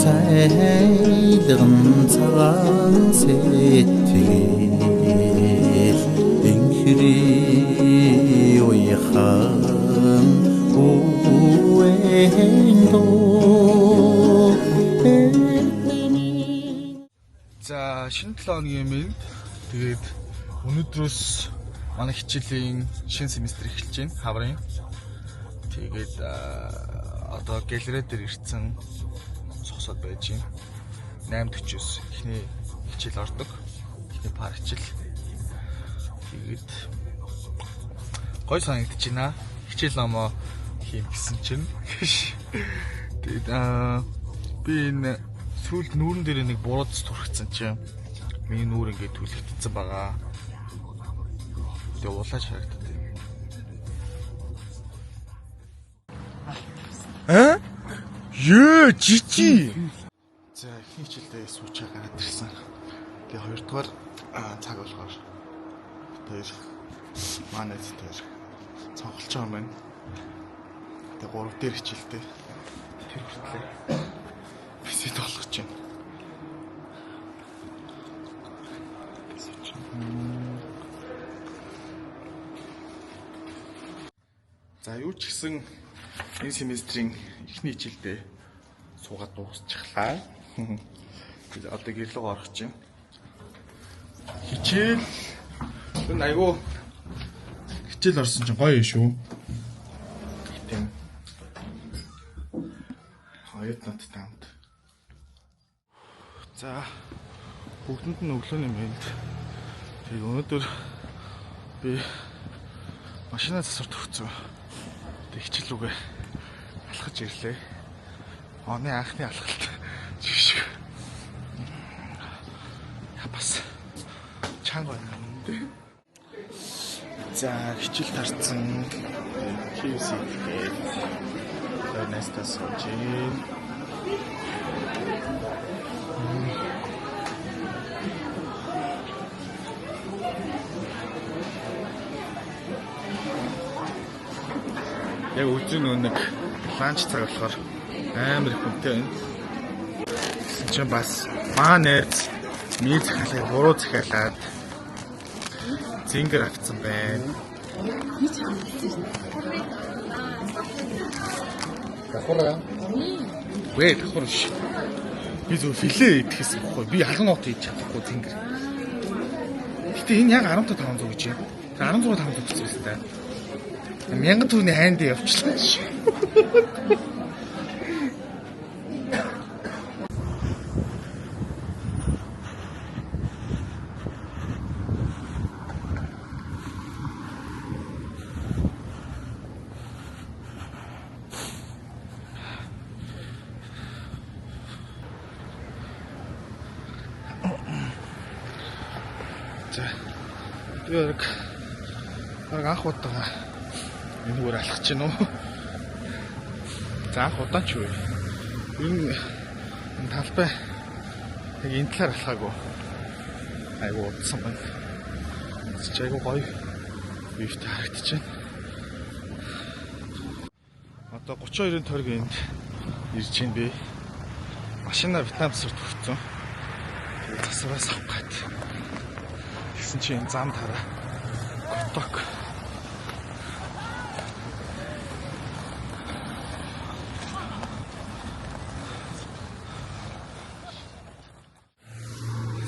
цайлган цагаан сэтгэл энхри уяхан уэндо. За шинэ 7 хоногийн мэнд тэгээд өнөөдрөөс манай хичээлийн шинэ семестр эхэлж байна. Хаврын. Тэгээд одоо галерей дээр ирсэн сосод байж байна. 8:40-с эхний хичээл ордог. Эхний пар хичээл. Тэгээд гой санагдаж байна. Хичээл номоо хийм гэсэн чинь. Тэгээд би энэ сүүлд нүүрэн дээр нэг бурууц турхсан чинь миний нүүр ингээд түлхэгдсэн байгаа. Тэгээд улааж харагдаад байна. Жижи. За эхний хичээлдээ суучаа гараад ирсэн. Тэгээ хоёрдугаар цаг болохоор тэр манай тэр цонхолж байгаа юм байна. Тэгээ 3 дээр хичээлдээ тэр хүртлээ бисэд болгож байна. За юу ч гэсэн энэ семестрийн эхний хичээлдээ суугаад дуусчихлаа. Тэгээд одоо гэрлэг орох чинь. Хичээл энэ айгу хичээл орсон чинь гоё шүү. Тийм. Хоёрт надтай хамт. За бүгдэнд нь өглөөний мэнд. Тэгээд өнөөдөр би машина засварт өгцөө. Хичээл рүүгээ алхаж ирлээ. Оны анхны алхалт жишг. Бас чанга байна. За хичээл тарцсан. QC гээд nästas очив. Яг өдөр нэг ланч цаг болохоор амар их хүнтэй байна. Гэсэн чинь бас маа найз миний захиалгыг буруу захиалаад зингэр авцсан байна. Давхараа. Вэ давхарш. Би зөв филе идэхсэн бохгүй. Би алган нот хийж чадахгүй зингэр. Гэтэ энэ яг 1500 гэж юм. 16,500 гэсэн юм байна. 1000 төгрөгийн хайнд явчихлаа шүү. За. Яг анх удаа энэ үгээр алхаж гин үү? За анх удаа ч үгүй. Энэ талбай яг энэ талаар алхаагүй. Айгу удсан байна. Чи айгу гоё вьютэй харагдаж байна. Одоо 32-ын тойргийн ирж байна би. Машинаар Вьетнам засварт хүрсэн. Тэгээд засвараас авах гээд. Тэгсэн чинь зам тараа. Готок.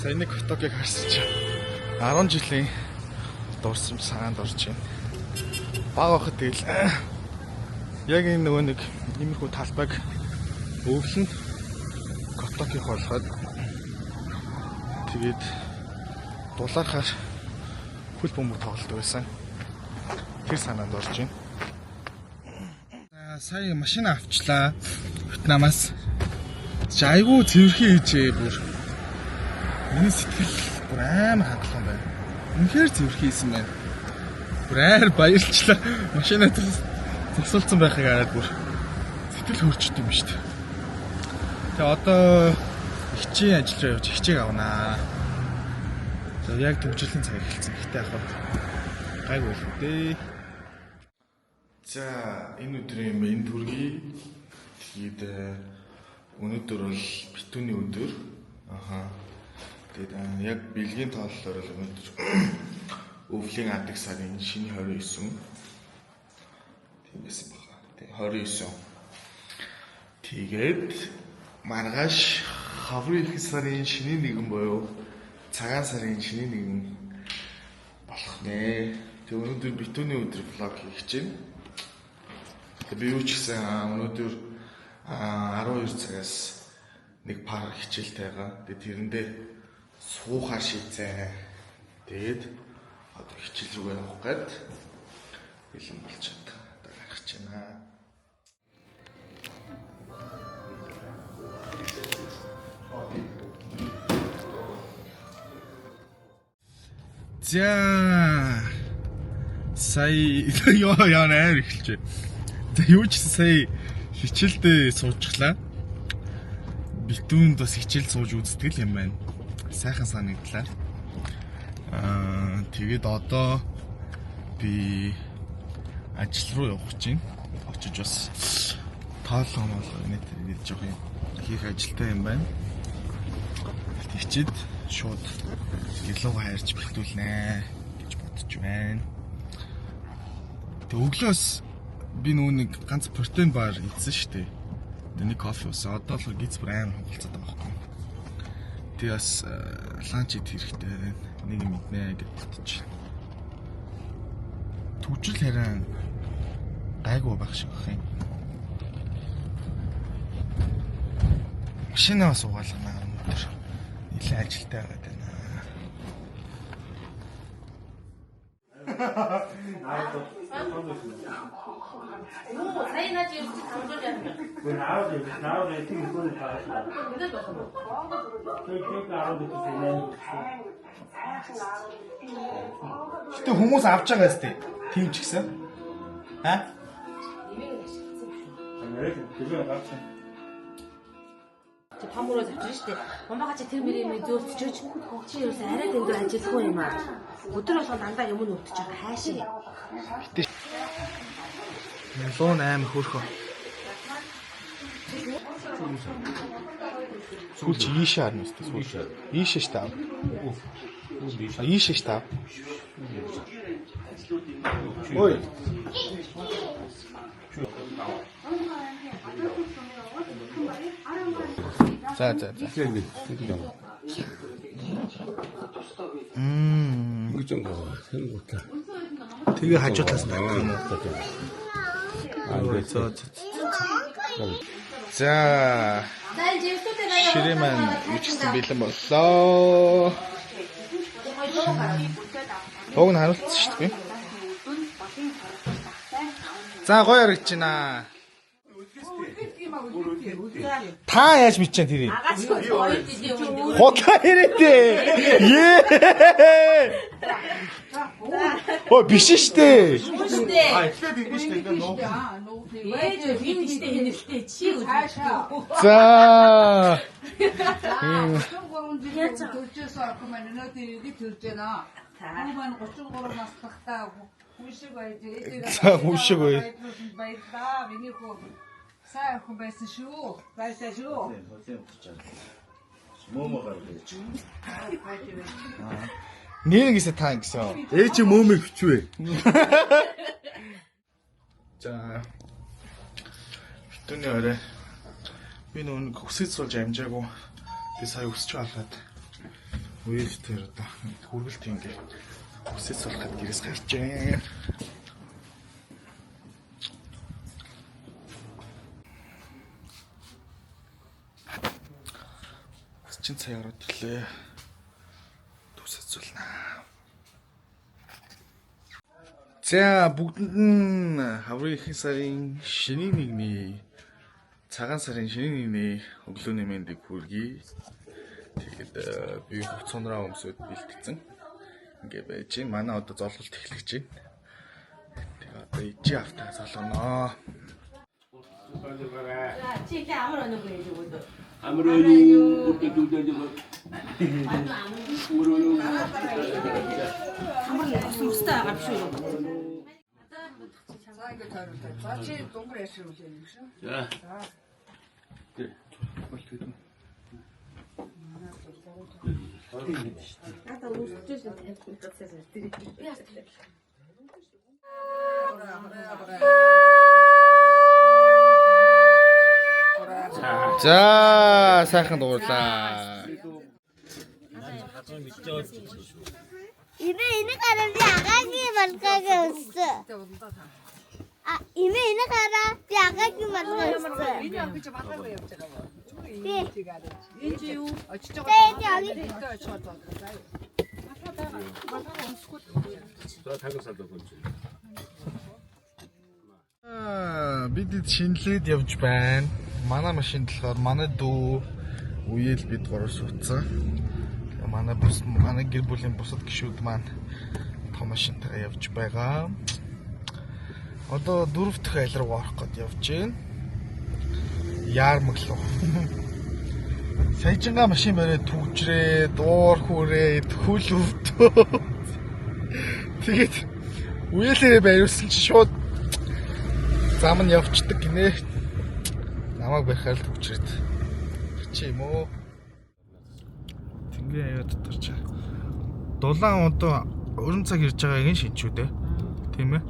Сайн нэг готокийг харсан чинь 10 жилийн дууссан санаанд орж байна. Баг байхад тэгэл яг энэ нөгөө нэг иймэрхүү талбайг өвлөн готокийг болгоод тэгээд дулаархаар хөл бөмбөг тоглолт байсан. Тэр санаанд орж байна. Сая машина авчлаа Вьетнамаас. Айгуу цэвэрхэн хийжээ бүр. Миний сэтгэл бүр амар хангалуун байна. Үнэхээр цэвэрхэн хийсэн байна. Бүр амар баярлчлаа. Машина засуулсан байхыг хараад бүр сэтгэл хөөрчдөг юм шүү дээ. Тэгээ одоо хичээн ажил руу явж хичээг авнаа. За яг төвчлэн цаг эхэлсэн. Гэтэ яг гайгүй л дээ. За энэ өдрийн мэнд төргий. Тэгээд Өнөөдөр бол битүүний өдөр. Аха. Тэгээд яг бэлгийн тооллоор л өнөөдөр өвлийн адаг сарын шинэ 29. Тийм байсан баха. Тэгээд 29. Тэгээд маргааш хаврын их сарын шинэ нэгэн буюу цагаан сарын шинэ нэгэн болох нэ. Тэгээд өнөөдөр битүүний өдөр влог хийж байна. Тэгээд би юу ч гэсэн өнөөдөр 12 цагаас нэг пар хичээлтэй байгаа. Тэгээд тэрэндээ суухаар шийдсэн. Тэгээд одоо хичээл рүүгээ явах гээд бэлэн болчиход гарах гэж байна. За сая яа нээр эхэлж. За юу ч сая хичээлдээ суучглаа. Битүүнд бас хичээл сууж үздэг юм байна. Сайхан санагдлаа. Тэгээд одоо би ажил руу явах гэж байна. Очиж бас тоолон нэг жоох юм хийх ажилтай юм байна. Тэгчээд шууд илүү хайрч бэлтүүлнэ гэж бодож байна. Тэг өглөөс би нэг ганц протеин бар идсэн шүү дээ. Тэг нэг кофе уусан. Одоо л гиз бүр аим хонголцоод байгаа байхгүй. Тэг бас ланч идэх хэрэгтэй. Нэг юм иднэ гэж бодож байна. Түжил харин гайгүй байх шиг байна. Машинаа суугаална өнөөдөр. Нилээ ажилтай байгаа даа. 사인하지 강조를 하는 거야. 그 나오지 지금 그거는 다 했어. 그 나오지 Гэтэ хүмүүс авч байгаа сте. Тийм ч гэсэн. 밥 먹으러 잡수실 때 엄마같이 들미리면 누워서 혹시 요새 아래 된거 알지 소리만 못 들어서 난다 여문 없죠 가시 Луун аим хөөрхөө. Сүүлч ийшээ харна үстэй сүүлч. Ийшээ штав. Ийшээ штав. Ой. За. 이거 좀 가. 생각보다. 되게 хажуудлаас байна юм уу? За. Ширээ маань юу ч гэсэн бэлэн боллоо. Уг нь харуулсан шүү дээ. За гоё харагдаж байна. Та яаж мэдчихээн тэрийг? Хотлоо ирээдээ. Оо биш штэ. Эхлээд ингэж гэдэг нөө. За. төржөөс орхомаа өнөөдөр иргэд төржээнэ. Хүмүүс 33 наслахтаа хүшиг байж За хүшиг бай. баярлаа. Миний хөө сайн охин байсан шүү. Баярлалаа шүү. Нэр гэсэн та гэсэн. Ээж мөөмийг хүчвэ. За. Битүүний орой. Би нүг өсөж суулж амжаагүй. Би сая өсч халаад. Үеж тэр одоо хүргэлт ингээ өсөж суулахад гэрээс гарч байна. Чин цай ороод ирлээ. Төсөцүүлнэ. За бүгдэнд нь хаврын их сарын шинэ нэгний цагаан сарын шинэ нэгний өглөөний мэндийг хүргэе. Тэгээд би хуцуунраа өмсөд бэлтгэсэн. Ингээ байж гин. Манай одоо золголт эхлэж байна. Тэгээд одоо ижи автаа залгоноо. 진짜 아무런 안 보여줘 보도 아무래도 그때 둘다 아무런 스타 갑시다 За ингэ тойролтой. За чи дунгар яшин үлээ юм шүү. 자. 그래. Надаа үсчээс тавьчихсан тэр. За сайхан дуурлаа. 이메 가라 비아가기 말까게 없어. 아 이메 가라 비아가기 말까게 없어. Бид шинэлээд явж байна. Манай машин болохоор манай дүү үеэл бид гурав суудсан. Манай гэр бүлийн бусад гишүүд маань том машинтайгаа явж байгаа. Одоо 4 дахь айл руу орох гээд явж байна. Яармаг руу. Саяжингаа машин бариад түгжрээ, дуур хүрээ, хөл өвдөө. Тэгээд үеэлээрээ бариулсан чи шууд зам нь явцдаг гинэ. Намайг барихаар түгжрээд. Чи юм уу? Тингээ аяа дотор. Дулаан одоо өрн цаг ирж байгааг нь шинчүү дээ. Тийм ээ.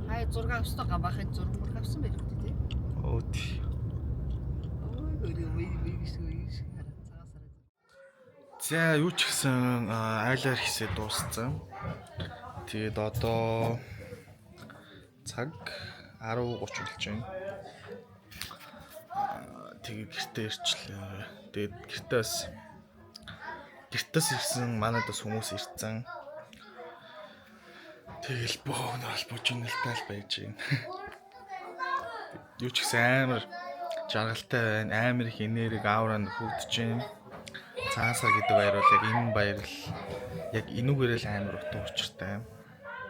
Хай зураг авсан гамбахын зураг мөр авсан байх үү тий. Оо тий. За юу ч гэсэн айлаар хийсээ дууссан. Тэгээд одоо цаг 10:30 болж байна. Тэгээд гэртээ ирчлээ. Тэгээд гэртээс ирсэн манайдас хүмүүс ирцэн. Тэгэл боогнол бужинэлтай байж байна. Юу ч гэсэн амар жаргалтай байна. Амар их энерги ауранд хөгдөж байна. Цаасаа гэдэг баяр бол яг энэ баяр л яг энүүгээрээ л амар утга учиртай.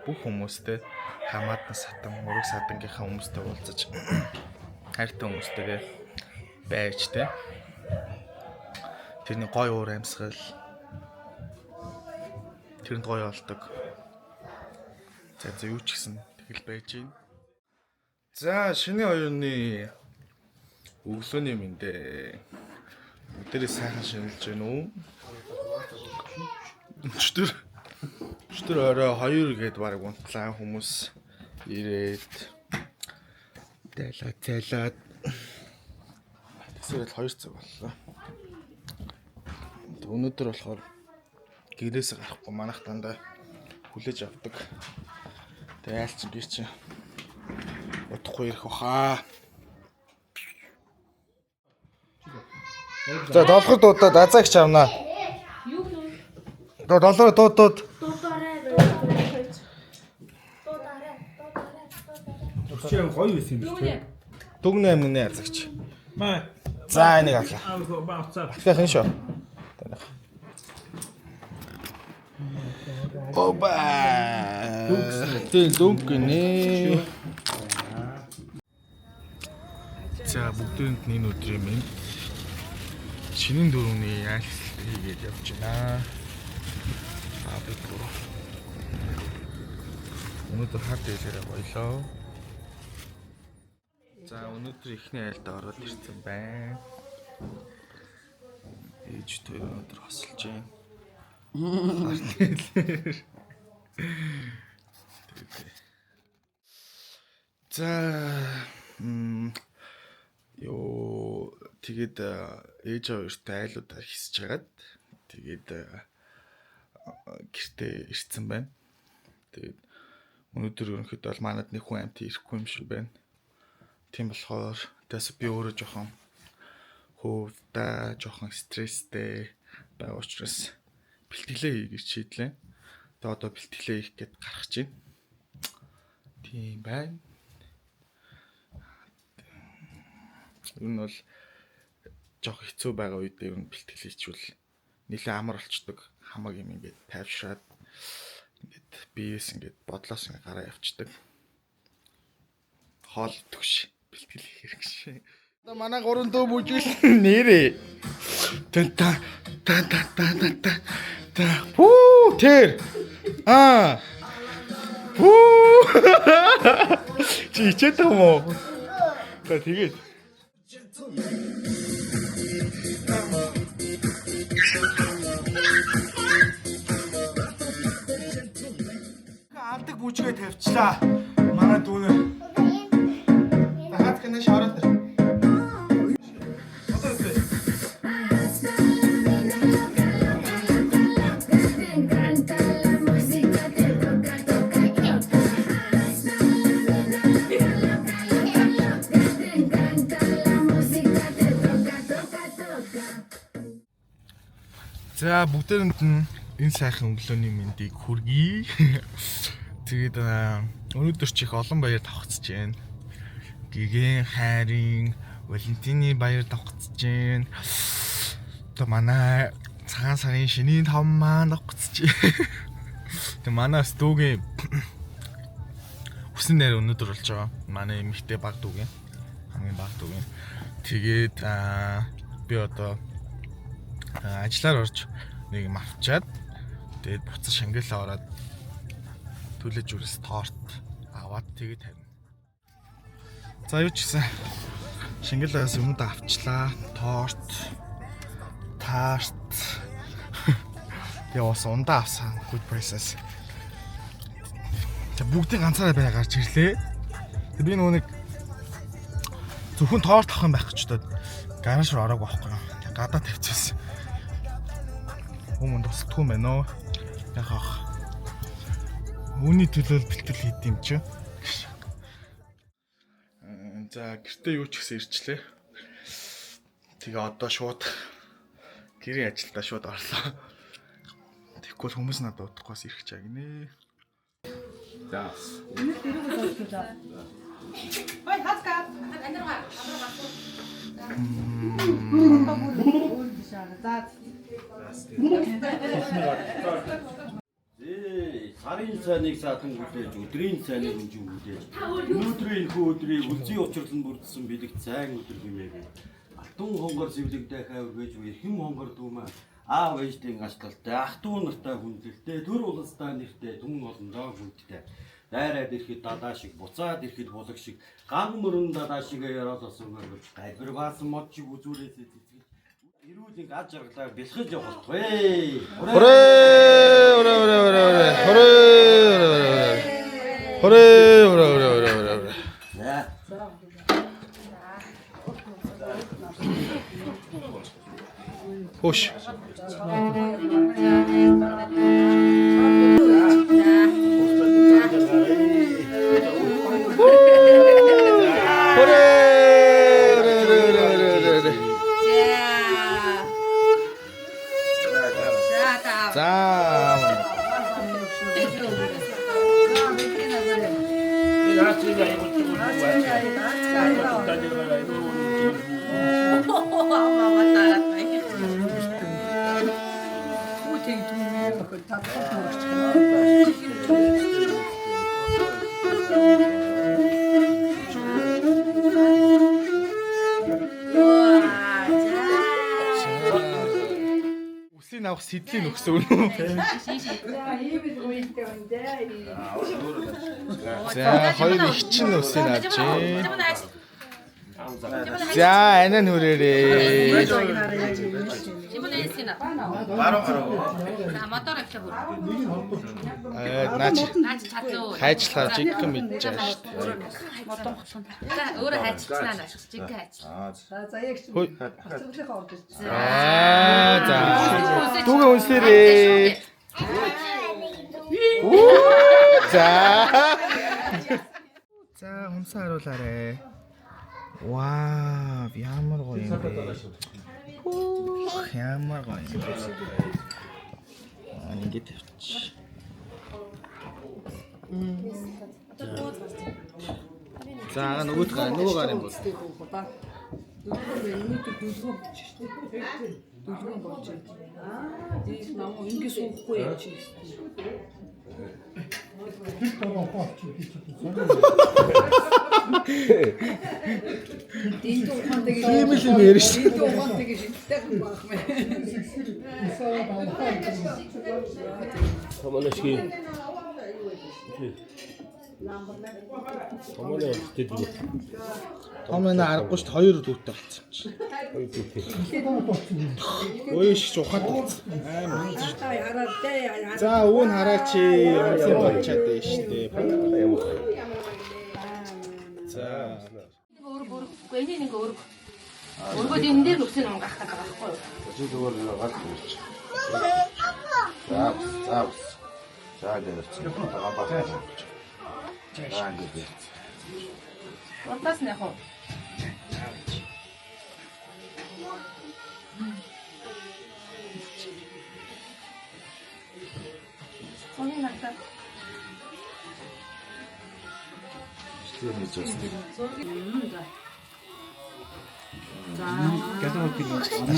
Бүх хүмүүстэй хамаатан сатан, ураг садангийнхаа хүмүүстэй уулзаж хайртай хүмүүстэйгээ байж тэ. Тэрний гой уур амьсгал тэрэнд гоё болдог. За юу ч гэсэн тэгэл байж гин. За шинэ оюуны өглөөний мэндэ. Өдөрөө сайхан шинэлж байна уу? Өчтөр орой 2 гээд баг унтлаа хүмүүс ирээд тайлаад тэгсээр 2 цаг боллоо. Өнөөдөр болохоор гэрээс гарахгүй манайх дандаа хүлээж авдаг. Тэгээ айлч гэр чи удахгүй ирэх баха. За долоход дуудаад азаагч авнаа. Юу вэ? Доллар дуудаад. Чи гоё байсан юм шүү. Дүгнээ мөнэ азаагч. Маа. За энийг авлаа. Аа баацаа. Ахлах шүү. Оба. Дүгнээ. За бүгдээнд нэг өдрийн минь шинийн дөрөвний айлс хийгээд явж байна. Бид гурав. Өнөөдөр хар дээлээрээ гоёлоо. За өнөөдөр ихний айлд ороод ирсэн байна. Ээж тэр өнөөдөр хосолж байна. Хар дээлээр. За ёо тэгээд ээж аваартай айлуудаар хийсэж хагаад тэгээд гэртээ ирсэн байна. Тэгээд өнөөдөр ерөнхийдөө бол манад нэг хүн амт ирэхгүй юм шиг байна. Тийм болохоор тэс би өөрөө жоохон хөвдөө, жоохон стресстэй байгаа учраас бэлтгэлээ хийгээд шийдлээ. Тэгээд одоо бэлтгэлээ хийх гээд гарах чинь. Тийм байна. Энэ бол жоох хэцүү байгаа үед ер нь бэлтгэл хийчихвэл нэлээ амар болчдөг. Хамаг юм ингээд тайвшраад ингээд биес ингээд бодлоос ингээд гараа явцдаг. Хоол төгш бэлтгэл хийх хэрэг шээ. Одоо манай гурван дөө бүжүүл нэрээ. Та пүү тэр Чи ичээд юм уу? Тэгээд авдаг бүжгээ тавьчлаа. Манай дүүнер. Хаад кэнэ шараад. За бүгдээрэнд нь энэ сайхан өглөөний мэндийг хүргэе. Тэгээд өнөөдөр ч их олон баяр давхцаж байна. Гэгэн, хайрын, Валентины баяр давхцаж байна. Одоо манай цагаан сарын шинийн 5 маань давхцаж байна. Тэгээд манай стүүгийн хүсэн нэр өнөөдөр болж байгаа. Манай эмэгтэй баг дүүгийн хамгийн баг дүүгийн. Тэгээд би одоо ажлаар орж нэг юм авчаад тэгээд буцаж Шангилаа ороод төлөж үрээс торт аваад тэгээд тавина. За юу ч гэсэн Шангилаас өмнөд авчлаа. Торт, тарт. Тэгээ бас ундаа авсан good prices. Тэг бүгдийн ганцаараа бай гарч ирлээ. Тэг би нөгөө нэг зөвхөн торт авах юм байх гэж бодоод гараж руу ороогүй байхгүй юу. Гадаа тавьчихсан. Хүмүүнд тусдгүй юм байна оо. Яхах. Үүний төлөөл бэлтгэл хийдэм чи. За гэртээ юу ч гэсэн ирчлээ. Тэгээ одоо шууд гэрийн ажилдаа шууд орлоо. Тэгэхгүй хүмүүс надад удахгүйс ирэх чаг нэ. За. Ой хаска. Сарын цайныг саатан хүлээж, өдрийн цайныг өнжин хүлээж. Өнөөдрийн хөө өдрийг үлзий учрлан бүрдсэн бэлэг цайн өдөр хэмээг. Алтан хонгор зэвлэгдэх хавь гэж үе хэм хонгор дүүмээ аав ээжтийн ачлалтай, ах トゥ у нартай хүндэлтэй, төр улстай нэртэй түн олондоо хүндтэй. Дайраад ирэхэд дадаа шиг, буцаад ирэхэд булаг шиг, ган мөрөн дадаа шиг яроолсон гэж гайвар баасан мод шиг үзүүлээд ирүүлэн аж аргалаа бэлхэж явах вэ. Хош. Үсийн авах сэдлийн өгсөн үү? За хоёр их чин үсийн авчи. За анаа нүрээрээ. Наач хайчлаа жиг мэдэж байгаа шүү дээ. За өөрөө хайчлаа нааш жиг хайчлаа. За яг чи асуултынхаа орж ирсэн. За дүүгээ үнслээрээ. За хүнсэн харуулаарэ. Вау, ямар гоё юм бэ. Ямар гоё юм бэ. Ингээд тавьчих. За нөгөө гар юм бол. Дүлгэн болж байна. Дээс намайг ингэ суухгүй юм чи. Дээд ухаантай гэж юм ярьж. Дээд ухаантай гэж шилдэг юм байх мэ. Хамаашгүй. 어머니가 그때 누구? Томын аргагүй шүү дээ. Хоёр дүүтэй болсон юм чи. Ой шиг ухаан болсон. Амар. За үүн хараач ямсын болчаад байна шүү дээ. За. Өөргөө энийг өөргөө. Өөргөө энэ дээр нүксэн юм гахдаг байгаа байхгүй юу? зүгээр гал ирч. За дээрч. Габаа. За ингээд. Уртаас нь яг уу. Оний надад.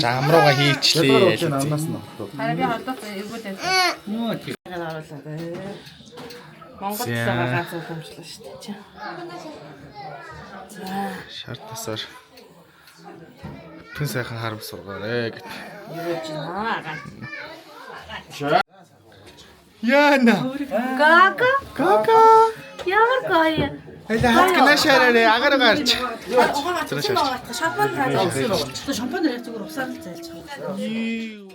За амрууга хийчлээ. Хараа би холдох эвгүй дээ. Нөө тийм харууллаа бай. Монгол цагаа ганц уламжлаа шүү дээ чи. За Шар тасаар тэн сайхан харам сургаарэ гэт. юу ч наагаа. Яна. Кака. Ямар гоё. Хайла хатгана шаарэ агаар гарч. Шампан шампан дээр зүгээр усаар л зайлж байгаа.